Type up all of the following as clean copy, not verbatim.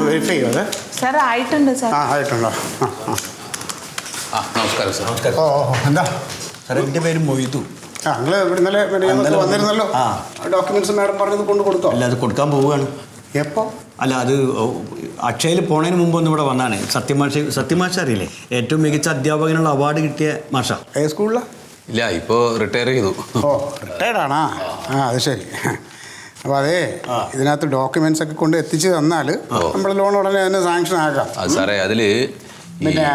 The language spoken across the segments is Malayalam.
വെരിഫൈ ചെയ്യോ അതെ സാർ ആയിട്ടുണ്ട് സാർ. ആയിട്ടുണ്ടോ? നമസ്കാരം സാർ. നമസ്കാരം. ഓ എന്താ സാറേ എൻ്റെ പേര് മൊയ്തു. നിങ്ങൾ ഇവിടെ ഇന്നലെ വന്നിരുന്നല്ലോ. ഡോക്യുമെന്റ്സ് മാഡം പറഞ്ഞത് കൊണ്ട് കൊടുത്തോ? അല്ല അത് കൊടുക്കാൻ പോവുകയാണ്. എപ്പോൾ? അല്ല അത് അക്ഷയയിൽ പോണതിന് മുമ്പ് ഒന്ന് ഇവിടെ വന്നാണ്. സത്യമാഷ അറിയില്ലേ? ഏറ്റവും മികച്ച അധ്യാപകനുള്ള അവാർഡ് കിട്ടിയ മാഷ. ഏത് സ്കൂളിലാണ്? ഇല്ല, ഇപ്പോൾ റിട്ടയർ ചെയ്തു. ഓ റിട്ടയർഡാണോ? അത് ശരി. അപ്പോൾ അതേ ഇതിനകത്ത് ഡോക്യുമെന്റ്സ് ഒക്കെ കൊണ്ട് എത്തിച്ച് തന്നാൽ നമ്മൾ ലോൺ ഉടനെ തന്നെ സാങ്ഷൻ ആക്കാം. സാറേ അതിൽ പിന്നെ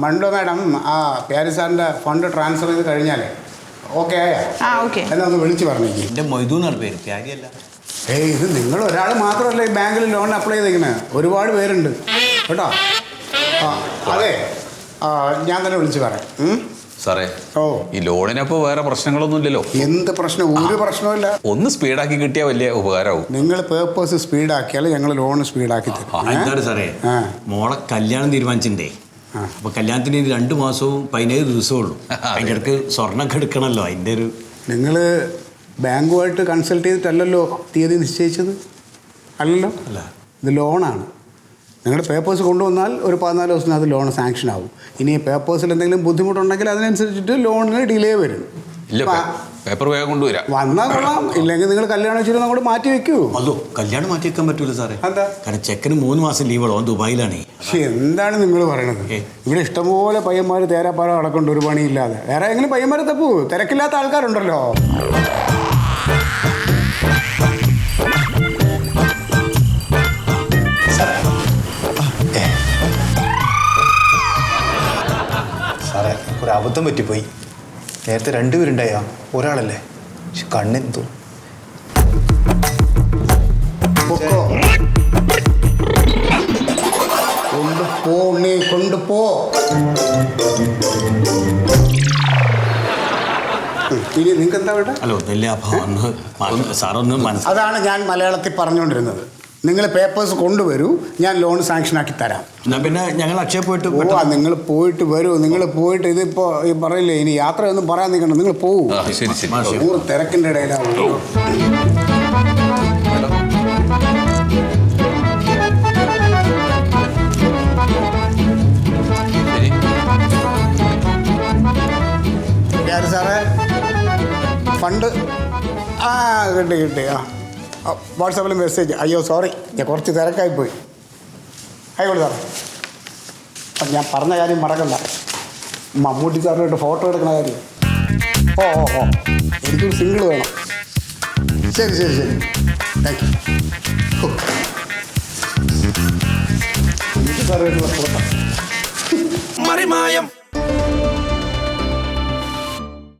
മണ്ടോ മാഡം ആ പ്യാരി സാറിൻ്റെ ഫണ്ട് ട്രാൻസ്ഫർ ചെയ്ത് കഴിഞ്ഞാൽ ഓക്കെ ആയാ? എന്നാ ഒന്ന് വിളിച്ച് പറഞ്ഞേക്ക്. എൻ്റെ മൊയ്തു എന്നാണ് പേര്, പ്യാരിയല്ല. ഇത് നിങ്ങൾ ഒരാൾ മാത്രമല്ല ഈ ബാങ്കിൽ ലോൺ അപ്ലൈ ചെയ്തേക്കണേ, ഒരുപാട് പേരുണ്ട് കേട്ടോ. അതെ ഞാൻ തന്നെ വിളിച്ച് പറയാം. സാറേ ഈ ലോണിനപ്പോൾ വേറെ പ്രശ്നങ്ങളൊന്നും ഇല്ലല്ലോ? എന്ത് പ്രശ്നം? ഒരു പ്രശ്നമില്ല. ഒന്ന് സ്പീഡാക്കി കിട്ടിയാൽ വലിയ ഉപകാരമാവും. നിങ്ങൾ പേപ്പേഴ്സ് സ്പീഡാക്കിയാൽ ഞങ്ങൾ ലോൺ സ്പീഡാക്കി തരും. എന്താണ് സാറേ മോളെ കല്യാണം തീരുമാനിച്ചിട്ടേ. അപ്പൊ കല്യാണത്തിന് 2 മാസവും 17 ദിവസമേ ഉള്ളൂ. അതിൻ്റെ ഇടയ്ക്ക് സ്വർണ്ണമൊക്കെ എടുക്കണമല്ലോ. അതിൻ്റെ ഒരു നിങ്ങൾ ബാങ്കുമായിട്ട് കൺസൾട്ട് ചെയ്തിട്ടല്ലല്ലോ തീയതി നിശ്ചയിച്ചത്? അല്ലല്ലോ. അല്ല, ഇത് ലോണാണ്. നിങ്ങളുടെ പേപ്പേഴ്സ് കൊണ്ടുവന്നാൽ ഒരു 14 ദിവസത്തിനകത്ത് ലോൺ സാങ്ഷൻ ആവും. ഇനി പേപ്പേഴ്സിൽ എന്തെങ്കിലും ബുദ്ധിമുട്ടുണ്ടെങ്കിൽ അതിനനുസരിച്ചിട്ട് ലോണിന് ഡിലേ വരും. ഇല്ല, പേപ്പർ വേഗം കൊണ്ടുവരാം. വന്നാൽ കൊള്ളാം. ഇല്ലെങ്കിൽ നിങ്ങൾ കല്യാണം വെച്ചിട്ട് അങ്ങോട്ട് മാറ്റി വെക്കൂ. അതോ കല്യാണം മാറ്റി വെക്കാൻ പറ്റൂല സാറേ. എന്താ? കാരണം ചെക്കന് 3 മാസം ലീവുള്ളൂ. അവൻ ദുബായിലാണ്. പക്ഷെ എന്താണ് നിങ്ങൾ പറയണത്? ഇവിടെ ഇഷ്ടംപോലെ പയ്യന്മാർ തേരാപ്പാറ നടക്കുന്നുണ്ട് ഒരു പണിയില്ലാതെ. വേറെ എങ്കിലും പയ്യന്മാരെ തപ്പൂ. തിരക്കില്ലാത്ത ആൾക്കാരുണ്ടല്ലോ. സാറേ ഒരു അബദ്ധം പറ്റിപ്പോയി. നേരത്തെ 2 പേരുണ്ടായോ? ഒരാളല്ലേ? പക്ഷെ കണ്ണെന്തോ. കൊണ്ടുപോ നീ കൊണ്ടുപോ. ഇനി നിങ്ങൾക്ക് എന്താ വേണ്ട? അല്ല ഒന്നില്ല. അപ്പോൾ സാറൊന്ന് അതാണ് ഞാൻ മലയാളത്തിൽ പറഞ്ഞുകൊണ്ടിരുന്നത്. നിങ്ങൾ പേപ്പേഴ്സ് കൊണ്ടുവരൂ, ഞാൻ ലോൺ സാങ്ഷൻ ആക്കി തരാം. എന്നാൽ പിന്നെ ഞങ്ങൾ അക്ഷയ പോയിട്ട് നിങ്ങൾ പോയിട്ട് വരൂ. നിങ്ങൾ പോയിട്ട് ഇതിപ്പോൾ ഈ പറയില്ലേ ഇനി യാത്രയൊന്നും പറയാൻ നിൽക്കണം. നിങ്ങൾ പോകൂ. ശരി ശരി. 100 തിരക്കിൻ്റെ ഇടയിലാവും. സാറേ ഫണ്ട് കിട്ടി. വാട്സാപ്പിൽ മെസ്സേജ്. അയ്യോ സോറി, ഞാൻ കുറച്ച് തിരക്കായിപ്പോയി. ആയിക്കോട്ടെ സാറേ. അപ്പം ഞാൻ പറഞ്ഞ കാര്യം മറക്കണ്ട. മമ്മൂട്ടി സാറിനായിട്ട് ഫോട്ടോ എടുക്കണ കാര്യം. ഓ എനിക്കൊരു സിംഗിൾ വേണം. ശരി ശരി ശരി, താങ്ക് യു. മമ്മൂട്ടി സാറുമായിട്ട് ഫോട്ടോ.